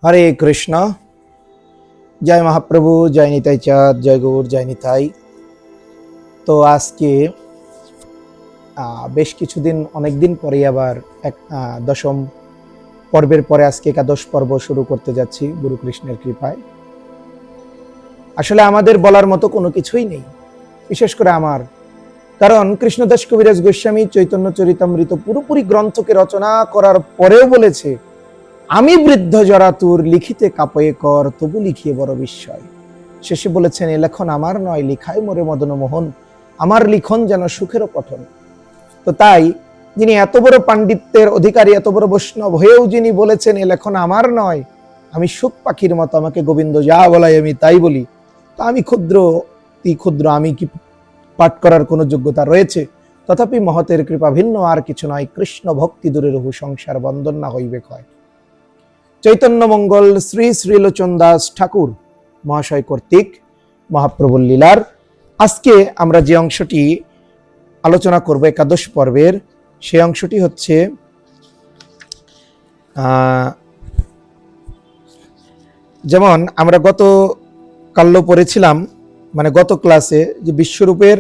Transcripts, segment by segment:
হরে কৃষ্ণ। জয় মহাপ্রভু, জয় নিতাই চাঁদ, জয় গৌর, জয় নিতাই। তো আজকে বেশ কিছুদিন, অনেকদিন পরে আবার এক দশম পর্বের পরে আজকে একাদশ পর্ব শুরু করতে যাচ্ছি গুরু কৃষ্ণের কৃপায়। আসলে আমাদের বলার মতো কোনো কিছুই নেই, বিশেষ করে আমার, কারণ কৃষ্ণদাস কবিরাজ গোস্বামী চৈতন্য চরিতামৃত পুরোপুরি গ্রন্থকে রচনা করার পরেও বলেছে, আমি বৃদ্ধ জরাতুর লিখিতে কাপয়ে কর, তবু লিখিয়ে বড় বিস্ময়। শেষে বলেছেন, এ লেখন আমার নয়, লিখায় মোরে মদন মোহন, আমার লিখন যেন সুখেরও পঠন। তো তাই যিনি এত বড় পাণ্ডিত্যের অধিকারী, এত বড় বৈষ্ণব হয়েও যিনি বলেছেন, এ লেখন আমার নয়, আমি সুখ পাখির মতো, আমাকে গোবিন্দ যা বলাই আমি তাই বলি, তা আমি ক্ষুদ্র আমি কি পাঠ করার কোনো যোগ্যতা রয়েছে? তথাপি মহতের কৃপা ভিন্ন আর কিছু নয়, কৃষ্ণ ভক্তি দূরে রহু, সংসার বন্দন না হইবে ক্ষয়। চৈতন্য মঙ্গল শ্রী শ্রীলোচন দাস ঠাকুর মহাশয় কর্তৃক মহাপ্রভুর লীলার আজকে আমরা যে অংশটি আলোচনা করব একাদশ পর্বের, সেই অংশটি হচ্ছে যেমন আমরা গত কাল্য পড়েছিলাম, মানে গত ক্লাসে, যে বিশ্বরূপের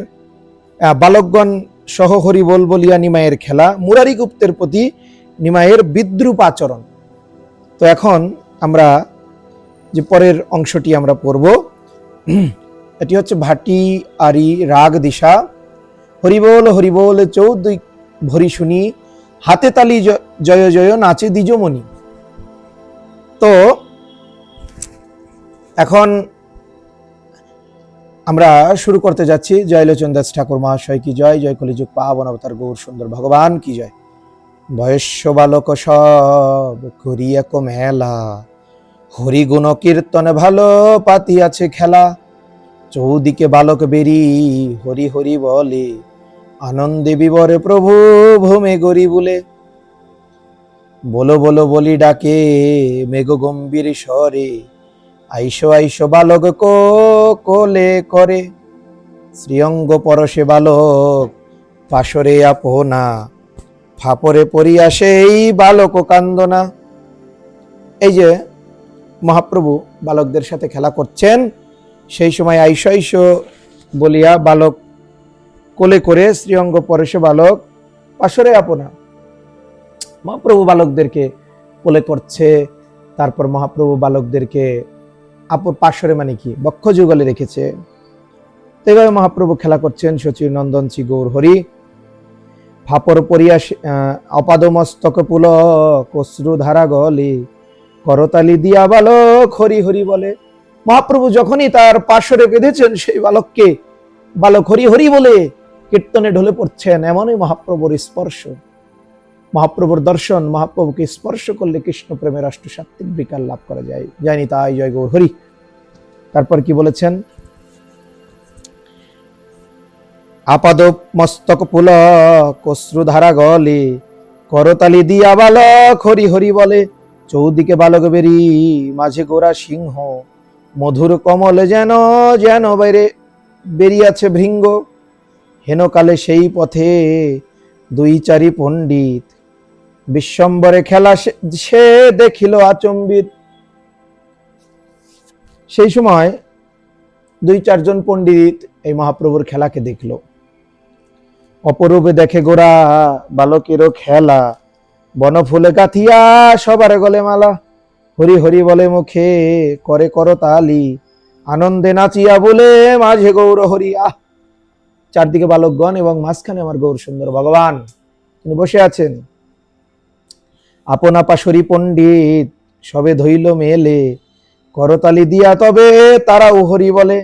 বালকগণ সহ হরি বল বলিয়া নিমায়ের খেলা, মুরারি গুপ্তের প্রতি নিমায়ের বিদ্রুপ আচরণ। তো এখন আমরা যে পরের অংশটি আমরা পড়ব, এটি হচ্ছে ভাটি আরি রাগ দিশা, হরিবোল চৌদ্দ ভরি শুনি, হাতে তালি জয় জয় নাচে দ্বিজমণি। তো এখন আমরা শুরু করতে যাচ্ছি। জয় লোচন দাস ঠাকুর মহাশয় কি জয়, জয় কলিযুগ পাবন অবতার গৌর সুন্দর ভগবান কি জয়। বয়স্য বালক সব করিয়া মেলা, হরি গুণ কীর্তনে ভালো পাতিয়াছে খেলা, চৌদিকে বালক বেরি হরি হরি বলে, আনন্দে বিবরে প্রভু ভূমে গরি বলে, বলো বলো বলি ডাকে মেঘ গম্ভীর স্বরে, আইসো আইসো বালক কোলে করে, শ্রীঅঙ্গ পরশে বালক পাশরে আপনা, ফাপরে পড়িয়া সেই বালক কান্দনা। এই যে মহাপ্রভু বালকদের সাথে খেলা করছেন, সেই সময় আইসো আইসো বলিয়া বালক কোলে করে, শ্রীঅঙ্গ পরশে বালক পাশরে আপনা। মহাপ্রভু বালকদেরকে কোলে করছে, তারপর মহাপ্রভু বালকদেরকে পাশরে মানে কি বক্ষ যুগলে রেখেছে। এইভাবে মহাপ্রভু খেলা করছেন। সচির নন্দন শ্রী গৌর হরি, ফাপর পরিয়া অপাদ মস্তক পুল, কশ্রু ধারা গলে, করতালি দিয়া বালক হরি হরি বলে। মহাপ্রভু যখনই তার পাশরে বেঁধেছেন সেই বালককে, বালক হরি হরি বলে কীর্তনে ঢলে পড়ছেন। এমনই মহাপ্রভুর স্পর্শ, মহাপ্রভুর দর্শন, মহাপ্রভুকে স্পর্শ করলে কৃষ্ণ প্রেমের অষ্টসাত্ত্বিক বিকার লাভ করা যায়। জানি তাই, জয় গৌর হরি। তারপর কি বলেছেন, আপাদ মস্তক পুল কশ্রুধারা গলে, করতালি দিয়া বালক হরি হরি বলে, চৌদিকে বালক বেরি মাঝে গোরা সিংহ, মধুর কমলে যেন যেন বাইরে বেরিয়াছে ভৃঙ্গ, হেনকালে সেই পথে দুই চারি পণ্ডিত, বিশ্বম্বরে খেলা সে দেখিল আচম্বিত। সেই সময় দুই চারজন পণ্ডিত এই মহাপ্রভুর খেলাকে দেখল। অপরূপে দেখে গোরা বালকেরও খেলা, বনফুলে গাথিয়া সবার গলে মালা, হরি হরি বলে মুখে করে করতালি, আনন্দে নাচিয়া বলে মাঝে গৌর হরি। চারদিকে বালকগণ এবং মাঝখানে আমার গৌর সুন্দর ভগবান, তিনি বসে আছেন। আপনা পাশরি পণ্ডিত সবে ধইল মেলে, করতালি দিয়া তবে তারাও হরি বলে।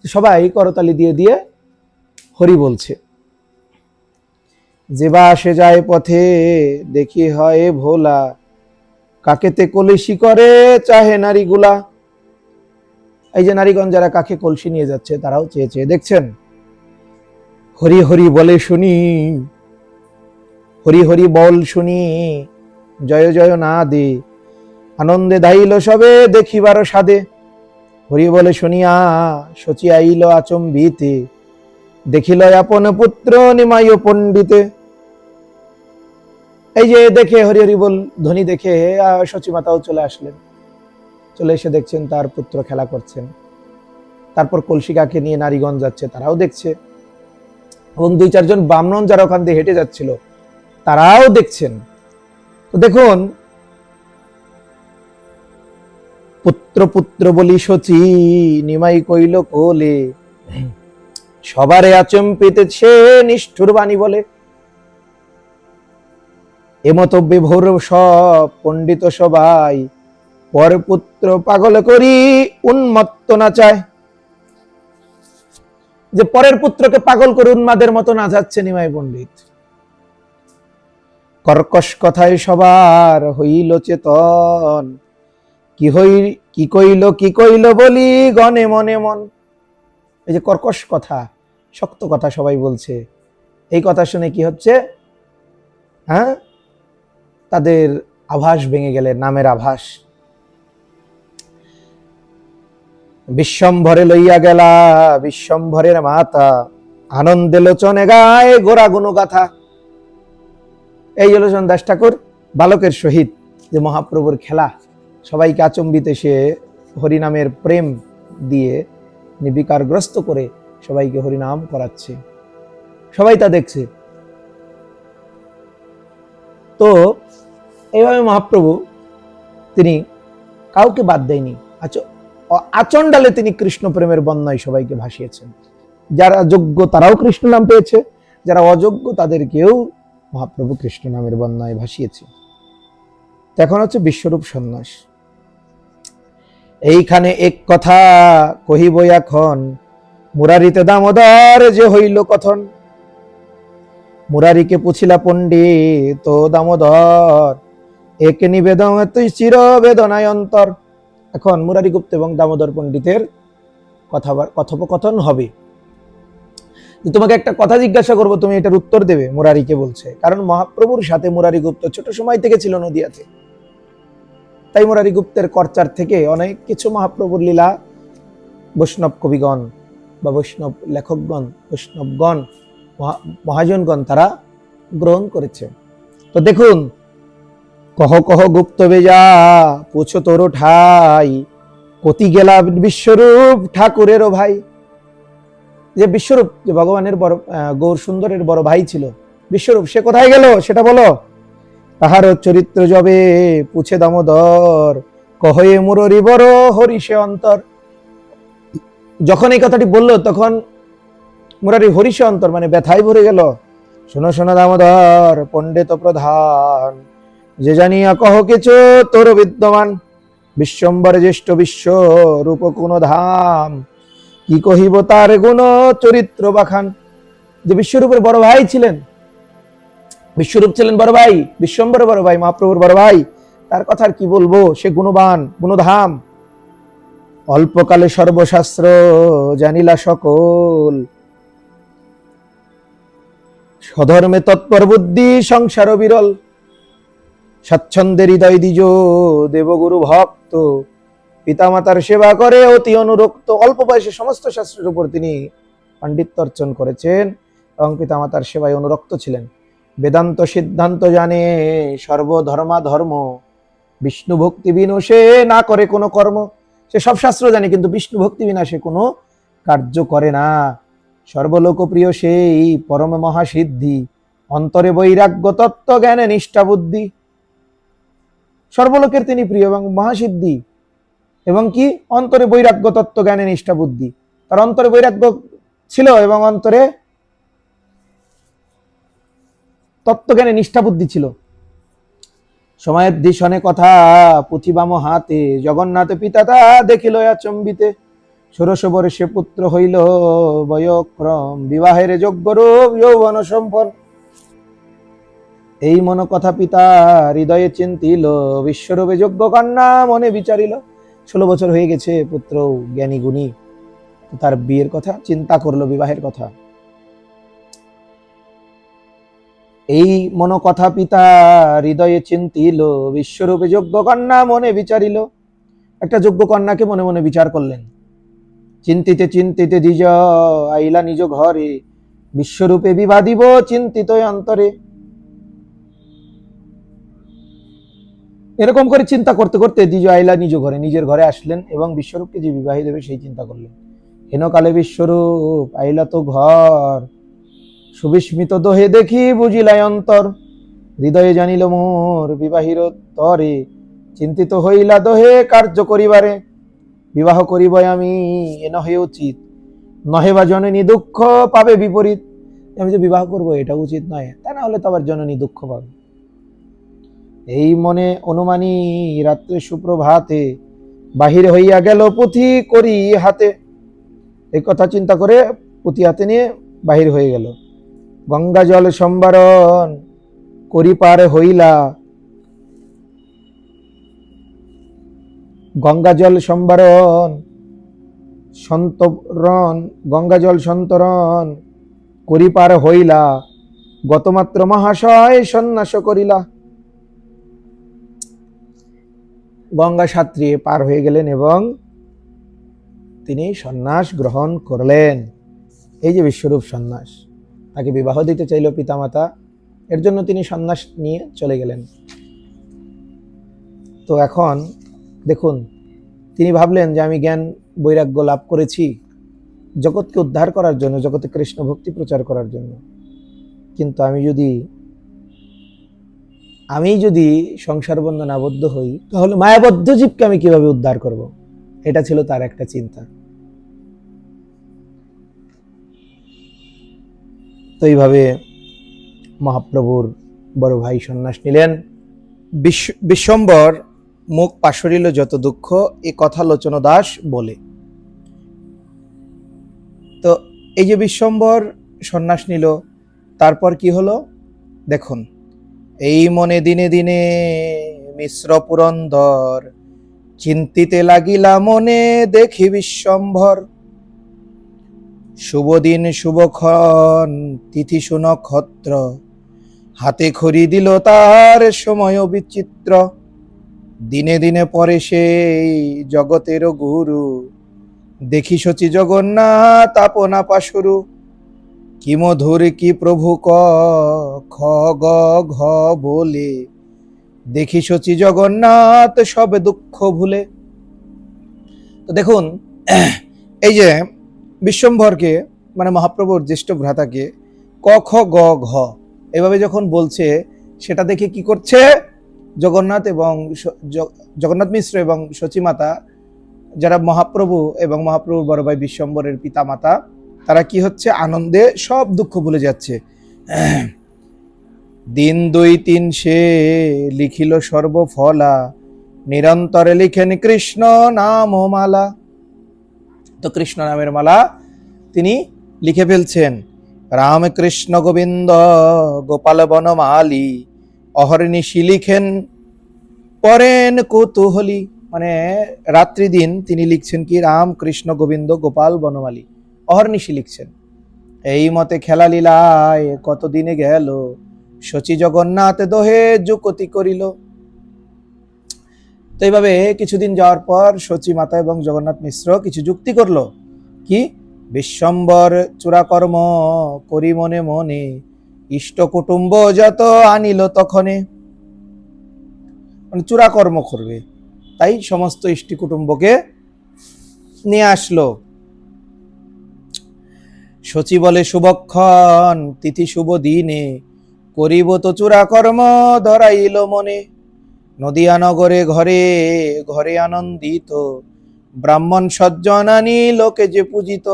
সবাই করতালি দিয়ে দিয়ে হরি বলছে। যেবা আসে যায় পথে দেখি হয় ভোলা, কাকেতে কলসি করে চাহে নারীগুলা। এই যে নারীগণ যারা কাকে কলসি নিয়ে যাচ্ছে, তারাও চেয়ে চেয়ে দেখছেন। হরি হরি বলে শুনি, হরি হরি বল শুনি, জয় জয় না দে, আনন্দে ধাইল সবে দেখিবার সাদে, হরি বলে শুনিয়া শচী আইল আচম্বিতে, দেখিল আপন পুত্র নিমায় পণ্ডিতে। এই যে দেখে হরি হরি বল ধ্বনি দেখে সচিমাতাও চলে আসলেন। চলে এসে দেখছেন তার পুত্র খেলা করছেন। তারপর কলসিকাকে নিয়ে নারীগণ যাচ্ছে, তারাও দেখছে। এবং 2-4 জন ব্রাহ্মণ যারা ওখান দিয়ে হেঁটে যাচ্ছিল তারাও দেখছেন। তো দেখুন, পুত্র পুত্র বলি শচী নিমাই কইল কোলে, সবারে আচম্পিতেছে নিষ্ঠুর বাণী বলে। এমত বিভোর সব পণ্ডিত সবাই, পর পুত্র পাগল করি উন্মত্ত না চায়। যে পরের পুত্রকে পাগল করে উন্মাদের মতো না যাচ্ছে নিমাই পণ্ডিত। কর্কশ কথায় সবার হইল চেতন, কি কইল বলি গনে মনে মন। এই যে কর্কশ কথা, শক্ত কথা সবাই বলছে, এই কথা শুনে কি হচ্ছে, হ্যাঁ, তাদের আভাস ভেঙে গেলে, নামের আভাস। বিশ্বম্ভরে লইয়া গেলা বিশ্বম্ভরের মাতা, আনন্দে লোচনে গায়ে গোরা গুণ গাথা। এই লোচন দাস ঠাকুর বালকের সহিত যে মহাপ্রভুর খেলা, সবাইকে আচম্বিতে সে হরিনামের প্রেম দিয়ে নিবিকারগ্রস্ত করে সবাইকে হরিনাম করাচ্ছে, সবাই তা দেখছে। তো এইভাবে মহাপ্রভু তিনি কাউকে বাদ দেয়নি, আচণ্ডালে তিনি কৃষ্ণ প্রেমের বন্যায় সবাইকে ভাসিয়েছেন। যারা যোগ্য তারাও কৃষ্ণ নাম পেয়েছে, যারা অযোগ্য তাদেরকেও মহাপ্রভু কৃষ্ণ নামের বন্যায় ভাসিয়েছে। এখন হচ্ছে বিশ্বরূপ সন্ন্যাস। এইখানে এক কথা কহিব এখন, মুরারিতে দামোদর যে হইল কথন। মুরারিকে পুছিলা পণ্ডিত দামোদর, এক নিবেদন তুই চির বেদনায় অন্তর। এখন মুরারি গুপ্ত এবং দামোদর পণ্ডিতের কথোপকথন হবে। তোমাকে একটা কথা জিজ্ঞাসা করব, তুমি এটার উত্তর দেবে। মুরারিকে বলছে, কারণ মহাপ্রভুর সাথে মুরারি গুপ্ত ছোট সময় থেকে ছিল নদিয়াতে, তাই মুরারি গুপ্তের কর্চার থেকে অনেক কিছু মহাপ্রভুর লীলা বৈষ্ণব কবিগণ বা বৈষ্ণব লেখকগণ, বৈষ্ণবগণ, মহাজনগণ তারা গ্রহণ করেছে। তো দেখুন, কহ কহ গুপ্ত বেজা পুছো তোর ঠাই, কতি গেলা বিশ্বরূপ ঠাকুরেরও ভাই। যে বিশ্বরূপ, যে ভগবানের বড় গৌর সুন্দরের বড় ভাই ছিল বিশ্বরূপ, সে কোথায় গেল সেটা বলো। তাহার চরিত্র যবে পুছে দামোদর, কহে মুররি বড় হরিষে অন্তর। যখন এই কথাটি বলল তখন মুরারি হরিষে অন্তর মানে ব্যথায় ভরে গেল। শোনো শোনো দামোদর পণ্ডিত প্রধান, যে জানিয়া কহ কিছু তোর বিদ্যমান। বিশ্বম্বর জ্যেষ্ঠ বিশ্ব রূপ কোন ধাম, কি কহিব তার গুণ চরিত্র বাখান। যে বিশ্বরূপের বড় ভাই ছিলেন, বিশ্বরূপ ছিলেন বড় ভাই, বিশ্বম্বরের বড় ভাই, মহাপ্রভুর বড় ভাই, তার কথা আর কি বলবো। সে গুণবান, গুণধাম। অল্পকালে সর্বশাস্ত্র জানিলা সকল, স্বধর্মে তৎপর বুদ্ধি সংসার বিরল। স্বাচ্ছন্দ্যে হৃদয় দ্বিজ দেবগুরু ভক্ত, পিতামাতার সেবা করে অতি অনুরক্ত। অল্প বয়সে সমস্ত শাস্ত্রের উপর তিনি পাণ্ডিত্য অর্জন করেছেন এবং পিতামাতার সেবায় অনুরক্ত ছিলেন। বেদান্ত সিদ্ধান্ত জানে সর্বধর্মা ধর্ম, বিষ্ণু ভক্তি বিনু সে না করে কোনো কর্ম। সে সব শাস্ত্র জানে কিন্তু বিষ্ণু ভক্তি বিনা সে কোনো কার্য করে না। সর্বলোকপ্রিয় সেই পরম মহাসিদ্ধি, অন্তরে বৈরাগ্য তত্ত্ব জ্ঞানে নিষ্ঠা বুদ্ধি। সর্বলোকের তিনি প্রিয় এবং মহাসিদ্ধি, এবং কি অন্তরে বৈরাগ্য তত্ত্ব জ্ঞানে নিষ্ঠা বুদ্ধি। তার অন্তরে বৈরাগ্য ছিল এবং অন্তরে তত্ত্বজ্ঞানে নিষ্ঠা বুদ্ধি ছিল। সময়ের দিশনে কথা পুথিবাম হাতে, জগন্নাথ পিতা তা দেখিল আচম্বিতে। 16 বর্ষে পুত্র হইল বয়ক্রম, বিবাহের যোগ্য রূপ যৌবন সম্পন্ন। এই মন কথা পিতা হৃদয়ে চিন্তিল, বিশ্বরূপে যোগ্য কন্যা মনে বিচারিল। 16 বছর হয়ে গেছে, পুত্র জ্ঞানী গুণী, তার বিয়ের কথা চিন্তা করলো, বিবাহের কথা। এই মন কথা পিতা হৃদয়ে চিন্তিল, বিশ্বরূপে যোগ্য কন্যা মনে বিচারিল। একটা যোগ্য কন্যাকে মনে মনে বিচার করলেন। চিন্তিতে চিন্তিতে দ্বিজ আইলা নিজ ঘরে, বিশ্বরূপে বিবাহ দিব চিন্তিত অন্তরে। এরকম করে চিন্তা করতে করতে দ্বিজ আইলা নিজের ঘরে আসলেন এবং বিশ্বরূপকে যে বিবাহী দেবে সেই চিন্তা করলেন। হেনকালে বিশ্বরূপ আইলা তো ঘর, সুবিস্মিত দোহে দেখি বুঝিলাই অন্তর, হৃদয়ে জানিল মোর বিবাহীর তরে, চিন্তিত হইলা দোহে কার্য করিবারে, বিবাহ করিব আমি এ নহে উচিত, নহে বা জননী দুঃখ পাবে বিপরীত। আমি যে বিবাহ করবো এটা উচিত নয়, তা না হলে তো আবার জননী দুঃখ পাবে। এই মনে অনুমানী রাত্রে সুপ্রভাতে, বাহির হইয়া গেল পুঁথি করি হাতে। এই কথা চিন্তা করে পুঁথি হাতে নিয়ে বাহির হয়ে গেল। গঙ্গা জল সম্বারণ করি পার হইলা, গঙ্গা জল সম্বারণ সন্তরণ, গঙ্গা জল সন্তরণ করি পার হইলা, গতমাত্র মহাশয় সন্ন্যাস করিলা। গঙ্গা সাঁতরিয়ে পার হয়ে গেলেন এবং তিনি সন্ন্যাস গ্রহণ করলেন। এই যে বিশ্বরূপ সন্ন্যাস, তাকে বিবাহ দিতে চাইল পিতামাতা, এর জন্য তিনি সন্ন্যাস নিয়ে চলে গেলেন। তো এখন দেখুন, তিনি ভাবলেন যে আমি জ্ঞান বৈরাগ্য লাভ করেছি জগৎকে উদ্ধার করার জন্য, জগতে কৃষ্ণ ভক্তি প্রচার করার জন্য, কিন্তু আমি যদি সংসার বন্ধনে আবদ্ধ হই তাহলে মায়াবদ্ধ জীবকে আমি কিভাবে উদ্ধার করব, এটা ছিল তার একটা চিন্তা। তো এইভাবে মহাপ্রভুর বড় ভাই সন্ন্যাস নিলেন। বিশ্বম্বর মুখ পাশরিল যত দুঃখ, এ কথা লোচন দাস বলে। তো এই যে বিশ্বম্বর সন্ন্যাস নিল, তারপর কি হলো দেখুন। এই মনে দিনে দিনে মিশ্র পুরন্দর, চিন্তিতে লাগিলা মনে দেখি বিশ্বম্ভর। শুভ দিন শুভক্ষণ তিথি সুনক্ষত্র, হাতে খড়ি দিল তার সময় বিচিত্র। দিনে দিনে পরে সেই জগতের গুরু, দেখি শচী জগন্নাথ আপনা পাশুরু। কি মধুর কি প্রভু ক খ গ ঘ বলে, দেখি শচী জগন্নাথ সব দুঃখ ভুলে। তো দেখুন, এই যে বিশ্বম্ভরকে মানে মহাপ্রভুর জ্যেষ্ঠ ভ্রাতাকে ক খ গ ঘ এভাবে যখন বলছে, সেটা দেখে কি করছে জগন্নাথ এবং জগন্নাথ মিশ্র এবং সচিমাতা, যারা মহাপ্রভু এবং মহাপ্রভুর বড় ভাই বিশ্বম্বরের পিতা মাতা, তারা কি হচ্ছে আনন্দে সব দুঃখ ভুলে যাচ্ছে। দিন 2-3 সে লিখিল সর্বফলা, নিরন্তরে লিখেন কৃষ্ণ নাম মালা। তো কৃষ্ণ নামের মালা তিনি লিখে ফেলছেন। রাম কৃষ্ণ গোবিন্দ গোপাল বনমালী, অহর্নিশি লিখেন পরেন কৌতূহলী। মানে রাত্রি দিন তিনি লিখছেন কি রাম কৃষ্ণ গোবিন্দ গোপাল বনমালী, অহর্নিশি লিখছেন। এই মতে খেলা লীলায় কতদিনে গেল, শচী জগন্নাথ দোহে যুকতি করিল। তো এইভাবে কিছুদিন যাওয়ার পর শচী মাতা এবং জগন্নাথ মিশ্র কিছু যুক্তি করলো। কি? বিশ্বম্বর চূড়াকর্ম করি মনে মনে, ইষ্ট কুটুম্ব যত আনিল তখনে। মানে চূড়াকর্ম করবে, তাই সমস্ত ইষ্টি কুটুম্বকে নিয়ে আসলো। শচী বলে শুভক্ষণ তিথি শুভ দিনে, করিব তো চূড়াকর্ম ধরাইল মনে। নদিয়া নগরে ঘরে ঘরে আনন্দিত, ব্রাহ্মণ সজ্জন আনি লোকে যে পূজিত।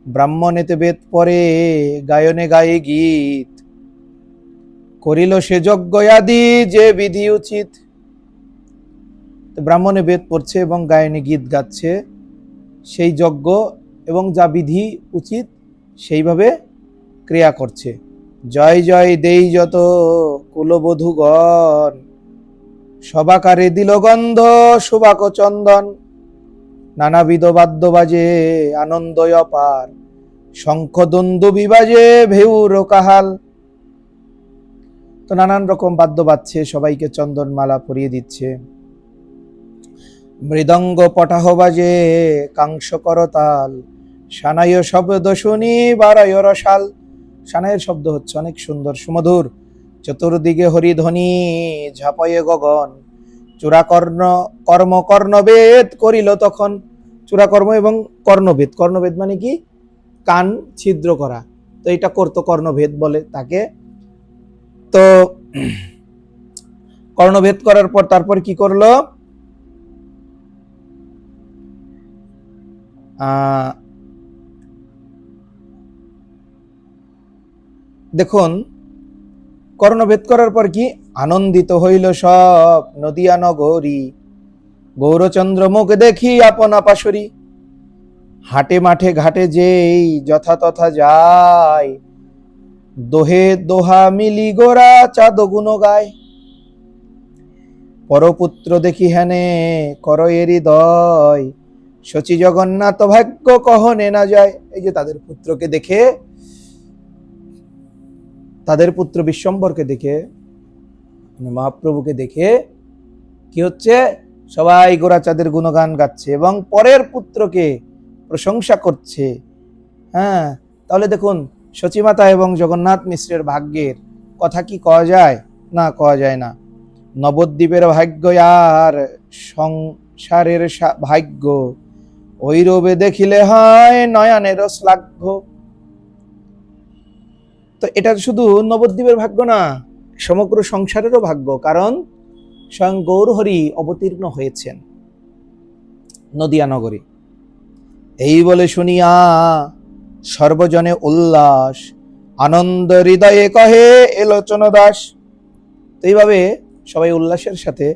ব্রাহ্মণেতে বেদ পরে গায়নে গায়ে গীত, করিল সে যজ্ঞ আদি যে বিধি উচিত। ব্রাহ্মণে বেদ পড়ছে এবং গায়নে গীত গাচ্ছে, সেই যজ্ঞ এবং যা বিধি উচিত সেইভাবে ক্রিয়া করছে। জয় জয় দেই যত কুলবধূগণ, সবাকারে দিল গন্ধ সুবাক চন্দন। নানাবিধ বাদ্য বাজে আনন্দ অপার, শঙ্খ দুন্দুবি বাজে ভেউর কাহাল। তো নানান রকম বাদ্য বাজছে, সবাইকে চন্দন মালা পরিয়ে দিচ্ছে। মৃদঙ্গ পটাহ বাজে কাংস করতাল, সানায় শব্দ শুনি বারায় রসাল। সানায়ের শব্দ হচ্ছে অনেক সুন্দর সুমধুর। চতুর্দিকে হরিধ্বনি ঝাঁপায়ে গগন, চূড়াকর্ণ কর্ণভেদ করিল তখন। চূড়াকর্ম এবং কর্ণভেদ, কর্ণভেদ মানে কি? কান ছিদ্র করা। তো এটা করতো, কর্ণভেদ বলে তাকে। তো কর্ণভেদ করার পর তারপর কি করলো? দেখুন, কর্ণভেদ করার পর কি? আনন্দিত হইল সব নদিয়া নগরী, গৌরচন্দ্র মুখ দেখি আপনা পাশরি। হাটে মাঠে ঘাটে যেই যথা তথা যায়, দোহে দোহা মিলি গোরা চাঁদ গুণ গায়। পরপুত্র দেখি হেনে কর এ হৃদয়, শচী জগন্নাথ ভাগ্য কহনে না যায়। এই যে তাদের পুত্রকে দেখে, তাদের পুত্র বিশ্বম্বরকে দেখে, মহাপ্রভুকে দেখে কি হচ্ছে? সবাই গোরাচাঁদের গুণগান গাচ্ছে এবং পরের পুত্রকে প্রশংসা করছে। হ্যাঁ, তাহলে দেখুন, সচিমাতা এবং জগন্নাথ মিশ্রের ভাগ্যের কথা কি কওয়া যায়? না, কওয়া যায় না। নবদ্বীপের ভাগ্য আর সংসারের ভাগ্য, ওই রবে দেখিলে হয় নয়নের শ্লাঘ্য। তো এটা শুধু নবদ্বীপের ভাগ্য না, সমগ্র সংসারেরও ভাগ্য। কারণ স্বয়ং গৌরহরি অবতীর্ণ হয়েছেন নদিয়া নগরী। এই বলে শুনিয়া সর্বজনে উল্লাস, আনন্দ হৃদয়ে কহে এলোচন দাস। তো এইভাবে সবাই উল্লাসের সাথে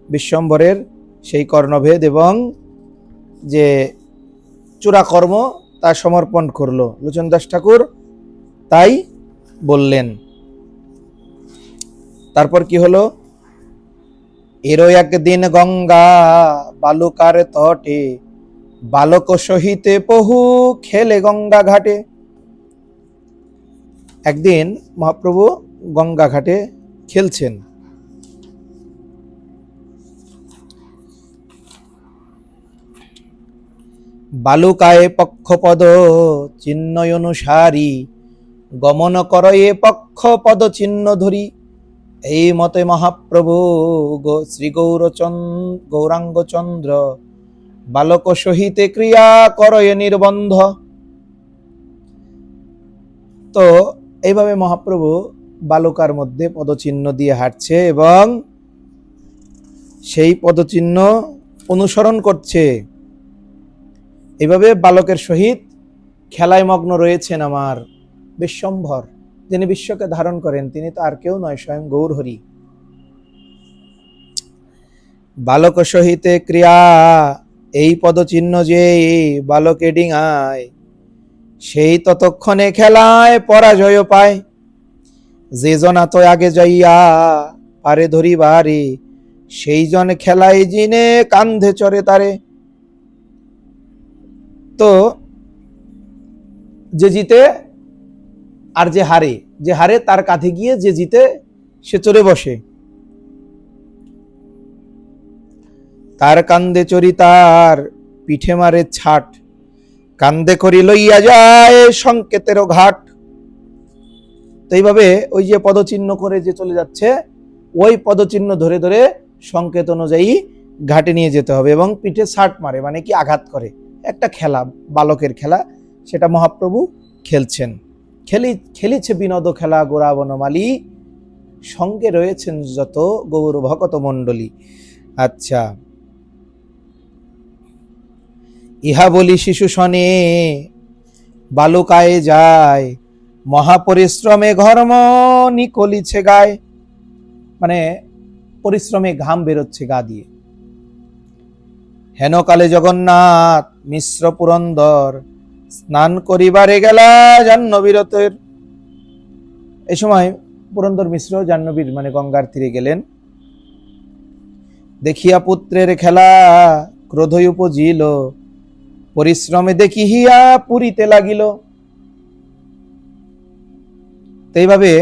বিশ্বম্বরের সেই কর্ণভেদ এবং যে চূড়াকর্ম তা সমর্পণ করলো। লোচন দাস ঠাকুর তাই বললেন। তারপর কি হলো? এরও একদিন গঙ্গা বালুকার তটে, বালক সহিতে বহু খেলে গঙ্গা ঘাটে। একদিন মহাপ্রভু গঙ্গা ঘাটে খেলছেন। বালুকায় পক্ষপদ চিহ্ন অনুসারী, গমন কর এ পক্ষপদ চিহ্ন ধরি। এই মতে মহাপ্রভু শ্রী গৌরাঙ্গ চন্দ্র, বালক সহিতে ক্রিয়া কর এ নির্বন্ধ। তো এইভাবে মহাপ্রভু বালুকার মধ্যে পদচিহ্ন দিয়ে হাঁটছে এবং সেই পদচিহ্ন অনুসরণ করছে। এইভাবে বালকের সহিত খেলায় মগ্ন রয়েছেন আমার বিশ্বম্ভর, যিনি বিশ্বকে ধারণ করেন। তিনি তো আর কেউ নয়, স্বয়ং গৌরহরি। বালক সহিতে ক্রিয়া এই পদচিহ্ন যে বালকে ডিঙায়, সেই ততক্ষণে খেলায় পরাজয় পায়। যে জনা তো আগে যাইয়া পারে ধরিবারে, সেই জন খেলায় জিনে কান্ধে চড়ে তারে। তো যে জিতে আর যে হারে তার কাঁধে গিয়ে যে জিতে সে চড়ে বসে। তার কান্দে চড়ি তার পিঠে মারে ছাট, কান্দে করি লইয়া যায় সংকেতেরও ঘাট। তো এইভাবে ওই যে পদচিহ্ন করে যে চলে যাচ্ছে, ওই পদচিহ্ন ধরে ধরে সংকেত অনুযায়ী ঘাটে নিয়ে যেতে হবে এবং পিঠে ছাট মারে মানে কি আঘাত করে। একটা খেলা, বালকের খেলা, সেটা মহাপ্রভু খেলছেন। খেলিছে বিনোদ খেলা গোরা বনমালী, সঙ্গে রয়েছেন যত গৌর ভকত মণ্ডলী। আচ্ছা, ইহা বলি শিশু শনে বালুকায় যায়, মহাপরিশ্রমে ঘর্ম নিকলিছে গায়। মানে পরিশ্রমে ঘাম বেরোচ্ছে গা দিয়ে। হেনকালে জগন্নাথ মিশ্র পুরন্দর, স্নান করিবারে গেলা জাহ্নবীরতের। এই সময় পুরন্দর মিশ্র জাহ্নবীর মানে গঙ্গার তীরে গেলেন। দেখিয়া পুত্রের খেলা ক্রোধই উপজিল, পরিশ্রমে দেখিয়া পুরিতে লাগিল। এইভাবে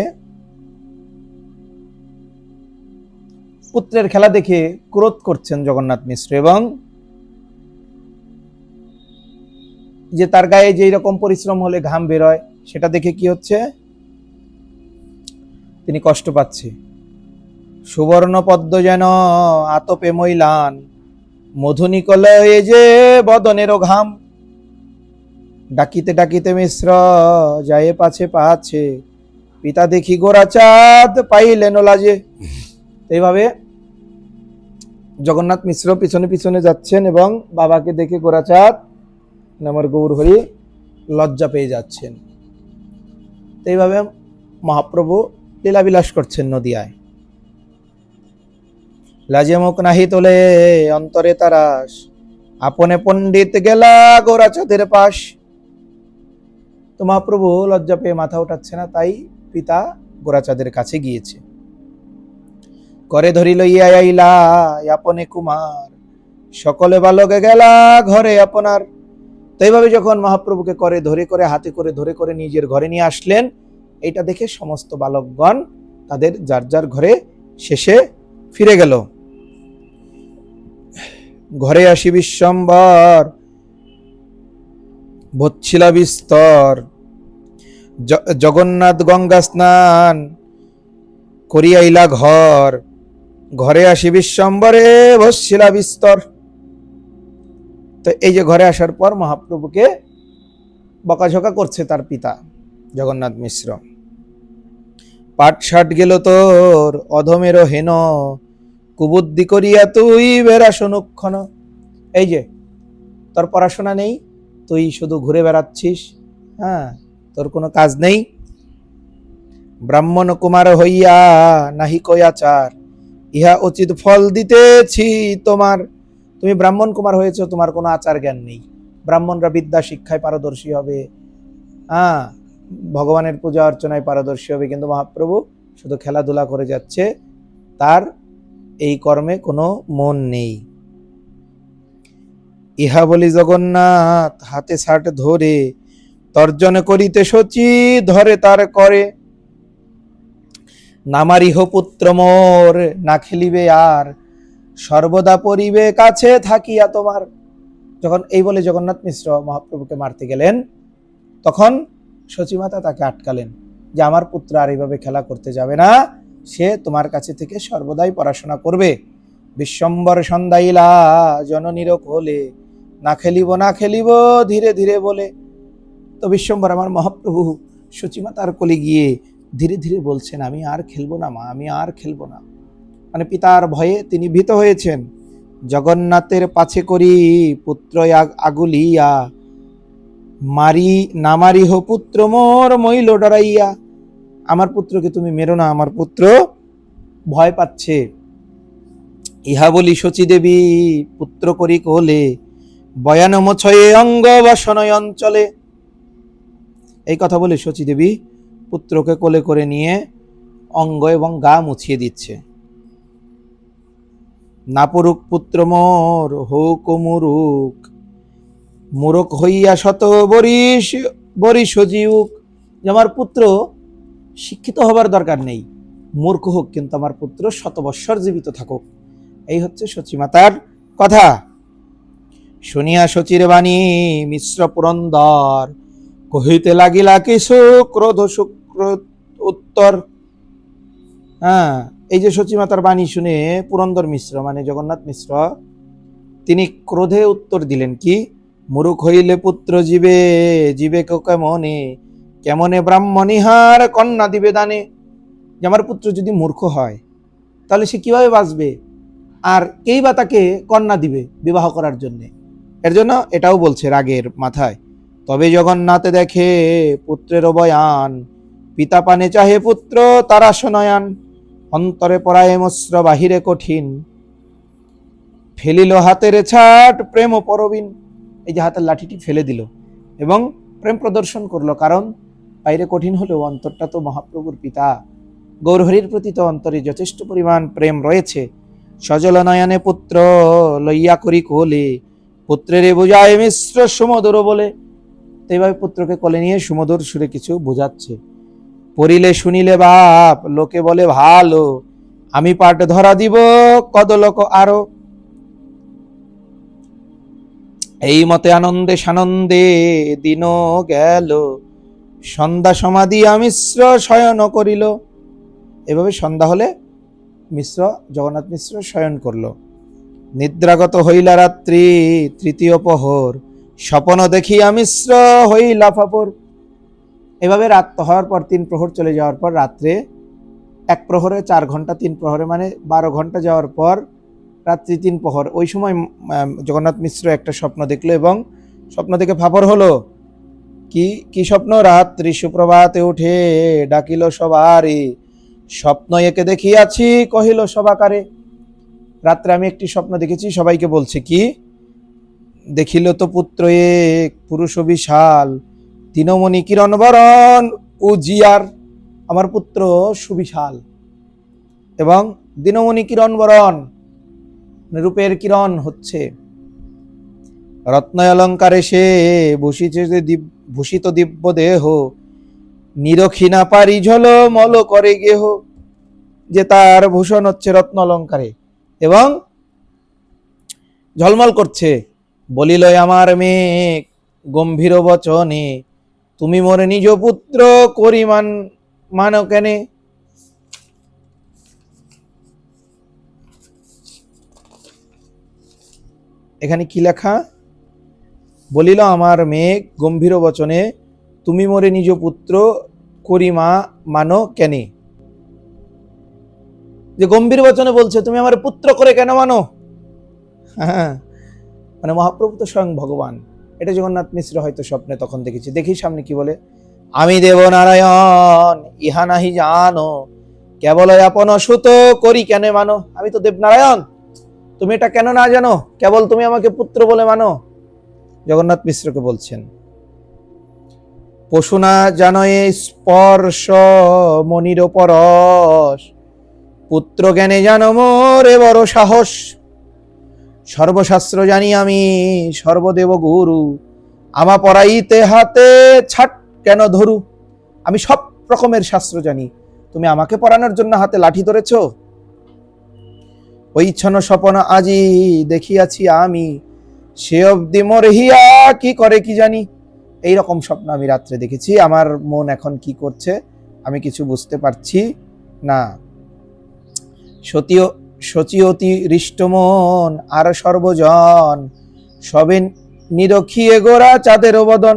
পুত্রের খেলা দেখে ক্রোধ করছেন জগন্নাথ মিশ্র এবং যে তার গায়ে যেই রকম পরিশ্রম হলে ঘাম বেরোয় সেটা দেখে কি হচ্ছে? তিনি কষ্ট পাচ্ছে। সুবর্ণ পদ্ম যেন আতপে মইলান, মধুনিকলয়ে যে বদনেরও ঘাম। ডাকিতে ডাকিতে মিশ্র যায় পাছে পাছে, পিতা দেখি গোরা চাঁদ পাইলেন লাজে। এইভাবে জগন্নাথ মিশ্র পিছনে পিছনে যাচ্ছেন এবং বাবাকে দেখে গোরা চাঁদ আমার গৌর হরি লজ্জা পেয়ে যাচ্ছেন। এইভাবে মহাপ্রভু লীলাবিলাস করছেন নদিয়ায়। লাজে মুখ নাহি তোলে অন্তরে তারাস, আপনে পণ্ডিত গেলা গোরা চাঁদের পাশ। তো মহাপ্রভু লজ্জা পেয়ে মাথা উঠাচ্ছে না, তাই পিতা গোরা চাঁদের কাছে গিয়েছে। করে ধরি লইয়া আইলা আপনে কুমার, সকলে বালকে গেলা ঘরে আপনার। তো এইভাবে যখন মহাপ্রভুকে করে ধরে করে হাতে করে ধরে করে নিজের ঘরে নিয়ে আসলেন, এটা দেখে সমস্ত বালকগণ তাদের যার যার ঘরে শেষে ফিরে গেল। ঘরে আসি বিশ্বম্বর ভচ্ছিলা বিস্তর, জগন্নাথ গঙ্গা স্নান করিয়াইলা ঘর। ঘরে আসি বিশ্বম্বরে ভচ্ছিলা বিস্তর। তো এই যে ঘরে আসার পর মহাপ্রভুকে বকাঝকা করছে তার পিতা জগন্নাথ মিশ্র। পাট শাট গেল তোর অধমেরও হেন, কুবুদ্ধি করিয়া তুই বেড়াস অনুক্ষণ। এই যে তোর পড়াশোনা নেই, তুই শুধু ঘুরে বেড়াচ্ছিস, হ্যাঁ, তোর কোনো কাজ নেই। ব্রাহ্মণ কুমার হইয়া নাহি কয়াচার, ইহা উচিত ফল দিতেছি তোমার। তুমি ব্রাহ্মণ কুমার হয়েছে, তোমার কোনো আচার জ্ঞান নেই। ব্রাহ্মণরা বিদ্যা শিক্ষায় পারদর্শী হবে, হ্যাঁ, ভগবানের পূজা অর্চনায় পারদর্শী হবে, কিন্তু মহাপ্রভু শুধু খেলাধুলা করে যাচ্ছে, তার এই কর্মে কোনো মন নেই। ইহা বলি জগন্নাথ হাতে ছাট ধরে, তর্জন করিতে সচি ধরে তার করে। নামারিহ পুত্র মোর না খেলিবে আর, সর্বদা পরিবে কাছে থাকিয়া তোমার। যখন এই বলে জগন্নাথ মিশ্র মহাপ্রভুকে মারতে গেলেন, তখন সচিমাতা তাকে আটকালেন যে আমার পুত্র আর এইভাবে খেলা করতে যাবে না, সে তোমার কাছে থেকে সর্বদাই পড়াশোনা করবে। বিশ্বম্বর সন্ধ্যাইলা জননীর কোলে, না খেলিব না খেলিব ধীরে ধীরে বলে। তো বিশ্বম্বর আমার মহাপ্রভু সচিমাতার কোলে গিয়ে ধীরে ধীরে বলছেন, আমি আর খেলবো না মা, আমি আর খেলবো না। মানে পিতার ভয়ে তিনি ভীত হয়েছেন। জগন্নাথের পাছে করি পুত্র আগুলিয়া, মারি না মারিহ পুত্র মোর মইল ডরাইয়া। আমার পুত্রকে তুমি মেরো না, আমার পুত্র ভয় পাচ্ছে। ইহা বলি শচী দেবী পুত্র করি কোলে, বয়ান মোছয়ে অঙ্গ বাসনয় অঞ্চলে। এই কথা বলে শচী দেবী পুত্রকে কোলে করে নিয়ে অঙ্গ এবং গা মুছিয়ে দিচ্ছে। না পড়ুক পুত্র মোর হোক মুরুক, মুরুক হইয়া শত বরিশ বরিশ জিউক। আমার পুত্র শিক্ষিত হবার দরকার নেই, মূর্খ হোক, কিন্তু আমার পুত্র শত বৎসর জীবিত থাকুক। এই হচ্ছে সচিমাতার কথা। শুনিয়া শচীর বাণী মিশ্র পুরন্দর, কহিতে লাগিলা কিছু ক্রোধ শুক্র উত্তর। হ্যাঁ, এই যে সচিমাতার বাণী শুনে পুরন্দর মিশ্র মানে জগন্নাথ মিশ্র তিনি ক্রোধে উত্তর দিলেন কি, মুরুখ হইলে পুত্র জীবে জীবে কেমনে, কেমনে ব্রাহ্মণিহার কন্যা দিবে দানে। যে আমার পুত্র যদি মূর্খ হয় তাহলে সে কিভাবে বাঁচবে, আর কেই বা তাকে কন্যা দিবে বিবাহ করার জন্যে। এর জন্য এটাও বলছে রাগের মাথায়, তবে জগন্নাথ দেখে পুত্রের বয়ান, পিতা পানে চাহে পুত্র তারা শোনয়ান। অন্তরে পড়ায় মস্র বাহিরে কঠিন, ফেলিল হাতের ছাট প্রেম পরবিন। এই যে হাতের লাঠিটি ফেলে দিল এবং প্রেম প্রদর্শন করলো, কারণ বাইরে কঠিন হলেও অন্তরটা তো মহাপ্রভুর পিতা গৌরহরির প্রতি তো অন্তরে যথেষ্ট পরিমাণ প্রেম রয়েছে। সজল নয়নে পুত্র লইয়া করি কোলে, পুত্রের বোঝায় মিশ্র সুমধুর বলে। এইভাবে পুত্রকে কোলে নিয়ে সুমধুর সুরে কিছু বোঝাচ্ছে। পড়িলে শুনিলে বাপ লোকে বলে ভালো, আমি পাঠ ধরা দিব কদলোক আরো। এই মতে আনন্দে সানন্দে দিন গেল, সন্ধ্যা সমাধি মিশ্র শয়ন করিল। এভাবে সন্ধ্যা হলে জগন্নাথ মিশ্র শয়ন করল। নিদ্রাগত হইলা রাত্রি তৃতীয় প্রহর, স্বপ্ন দেখিয়া মিশ্র হইলা ফাপর। এভাবে রাত হওয়ার পর 3 প্রহর চলে যাওয়ার পর রাত্রে 1 প্রহরে 4 ঘন্টা, 3 প্রহরে মানে 12 ঘন্টা যাওয়ার পর রাত্রি 3 প্রহর, ওই সময় জগন্নাথ মিশ্র একটা স্বপ্ন দেখলো এবং স্বপ্ন দেখে ফাপর হলো। কি স্বপ্ন? রাত্রি সুপ্রভাতে উঠে ডাকিল সবারে, স্বপ্ন একে দেখিয়াছি কহিল সবাকারে। রাত্রে আমি একটি স্বপ্ন দেখেছি, সবাইকে বলছে কি? দেখিল তো পুত্র এক পুরুষ বিশাল, দিনমণি কিরণ বরণ উজিয়ার। আমার পুত্র সুবিশাল এবং দিনমণি কিরণ বরণ, রূপের কিরণ হচ্ছে, রত্ন অলঙ্কারে সে ভূষিত দিব্য দেহ, নিরখি না পারি ঝল মল করে গেহ। যে তার ভূষণ হচ্ছে রত্ন অলঙ্কারে এবং ঝলমল করছে। বলিল আমার মেঘ গম্ভীর বচনে, তুমি মোরে নিজ পুত্র করি মানো কেনে। এখানে কি লেখা? বলিল আমার মেঘ গম্ভীর বচনে, তুমি মোরে নিজ পুত্র করি মানো কেনে। যে গম্ভীর বচনে বলছে তুমি আমার পুত্র করে কেন মানো? হ্যাঁ, মানে মহাপ্রভু তো স্বয়ং ভগবান। এটা জগন্নাথ মিশ্র হয়তো স্বপ্নে তখন দেখেছি। দেখি সামনে কি বলে। আমি দেব নারায়ণ ইহা নাহি জানো, কেবল আপন সুত করি কেন মানো। আমি তো দেবনারায়ণ, তুমি এটা কেন না জানো? কেবল তুমি আমাকে পুত্র বলে মানো। জগন্নাথ মিশ্রকে বলছেন, পশু না জানয়ে স্পর্শ মনির পরশ, পুত্র জ্ঞানে জানো মোরে বড় সাহস। সর্বশাস্ত্র জানি আমি সর্বদেব গুরু, আমা পড়াইতে হাতে ছাট কেন ধরু। আমি সব রকমের শাস্ত্র জানি, তুমি আমাকে পড়ানোর জন্য হাতে লাঠি ধরেছ। ওইচ্ছন্ন স্বপ্ন আজি দেখিয়াছি আমি, সে অবধি মোর হিয়া কি করে কি জানি। এইরকম স্বপ্ন আমি রাত্রে দেখেছি, আমার মন এখন কি করছে আমি কিছু বুঝতে পারছি না। সচি অতি হৃষ্ট মন আর সর্বজন, সবে নিরখিয়ে গোরা চাঁদের বদন।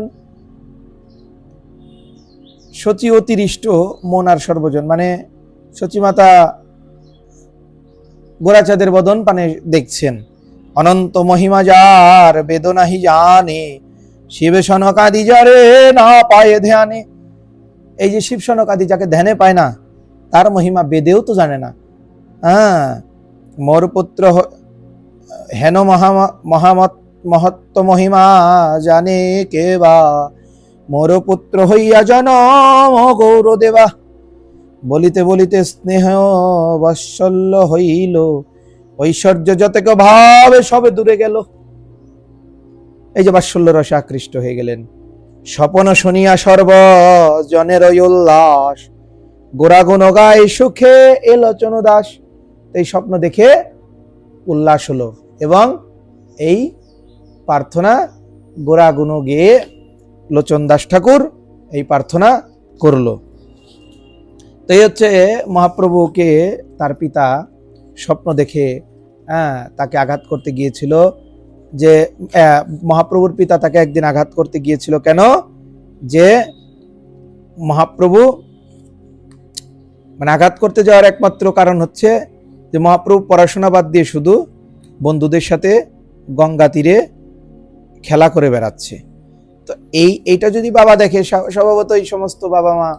সচি অতিরিষ্ট মন আর সর্বজন মানে সচিমাতা গোরাচাঁদের বদন পানে দেখছেন। অনন্ত মহিমা যার বেদনাহি জানে, শিবে সনক আদি যারে না পায়ে ধ্যানে। এই যে শিব সনক আদি যাকে ধ্যানে পায় না, তার মহিমা বেদেও তো জানে না। হ্যাঁ, মোর পুত্র হেন মহত্ব মহিমা জানে কে বা, মোর পুত্র হইয়া জনম গৌরদেবা। বলিতে বলিতে স্নেহ বাৎসল্য হইল, ঐশ্বর্য যতেক ভাবে সবে দূরে গেল। এই যে বাৎসল্য রসে আকৃষ্ট হয়ে গেলেন। স্বপন শুনিয়া সর্ব জনের উল্লাস, গোরাগুণ গায় সুখে এলোচন দাস। এই স্বপ্ন দেখে উল্লাস হলো এবং এই প্রার্থনা গোরাগুণ গেয়ে লোচন দাস ঠাকুর এই প্রার্থনা করলো। তো এই হচ্ছে মহাপ্রভুকে তার পিতা স্বপ্ন দেখে তাকে আঘাত করতে গিয়েছিল। যে মহাপ্রভুর পিতা তাকে একদিন আঘাত করতে গিয়েছিল কেন? যে মহাপ্রভু মানে আঘাত করতে যাওয়ার একমাত্র কারণ হচ্ছে যে মহাপ্রভু পড়াশোনা বাদ দিয়ে শুধু বন্ধুদের সাথে গঙ্গা তীরে খেলা করে বেড়াচ্ছে। তো এইটা যদি বাবা দেখে, স্বভাবত এই সমস্ত বাবা মা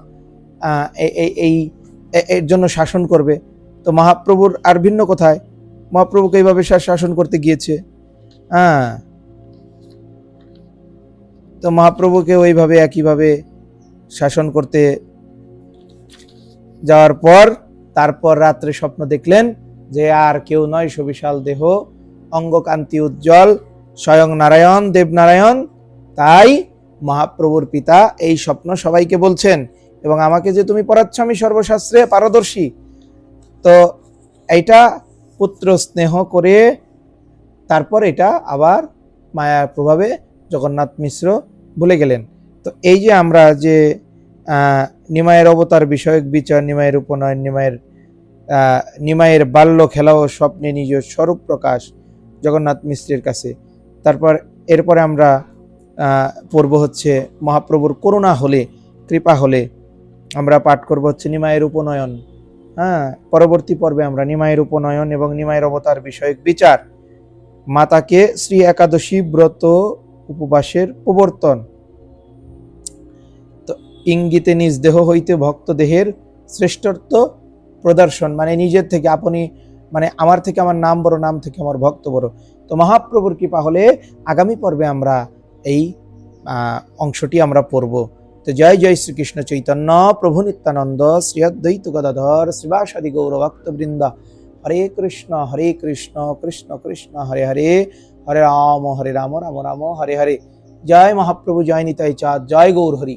এর জন্য শাসন করবে। তো মহাপ্রভুর আর ভিন্ন কোথায়? মহাপ্রভুকে এইভাবে শাসন করতে গিয়েছে। তো মহাপ্রভুকে ওইভাবে একইভাবে শাসন করতে যাওয়ার পর তারপর রাত্রে স্বপ্ন দেখলেন যে আর কেউ নয়, সুবিশাল দেহ, অঙ্গকান্তি উজ্জ্বল, স্বয়ং নারায়ণ, দেবনারায়ণ। তাই মহাপ্রভুর পিতা এই স্বপ্ন সবাইকে বলছেন এবং আমাকে যে তুমি পড়াচ্ছ আমি সর্বশাস্ত্রে পারদর্শী। তো এইটা পুত্র স্নেহ করে তারপর এটা আবার মায়ার প্রভাবে জগন্নাথ মিশ্র বলে গেলেন। তো এই যে আমরা যে নিমায়ের অবতার বিষয়ক বিচার, নিমায়ের উপনয়ন, নিমায়ের নিমাইয়ের বাল্য খেলা ও স্বপ্নে নিজ স্বরূপ প্রকাশ জগন্নাথ মিশ্রের কাছে। তারপর এরপরে আমরা পড়ব হচ্ছে মহাপ্রভুর করুণা হলে, কৃপা হলে আমরা পাঠ করব হচ্ছে নিমাইয়ের উপনয়ন। পরবর্তী পর্বে আমরা নিমাইয়ের উপনয়ন এবং নিমাইয়ের অবতার বিষয়ক বিচার, মাতাকে শ্রী একাদশী ব্রত উপবাসের প্রবর্তন, তো ইঙ্গিতে নিজ দেহ হইতে ভক্ত দেহের শ্রেষ্ঠত্ব প্রদর্শন, মানে নিজের থেকে আপনি, মানে আমার থেকে আমার নাম বড়, নাম থেকে আমার ভক্ত বড়। তো মহাপ্রভুর কৃপা হলে আগামী পর্বে আমরা এই অংশটি আমরা পড়ব। তো জয় জয় শ্রীকৃষ্ণ চৈতন্য প্রভু নিত্যানন্দ শ্রী অদ্বৈত গদাধর শ্রীবাসাদি গৌর ভক্তবৃন্দ। হরে কৃষ্ণ কৃষ্ণ কৃষ্ণ হরে হরে, হরে রাম রাম রাম হরে হরে। জয় মহাপ্রভু, জয় নিতাই চাঁদ, জয় গৌর হরি।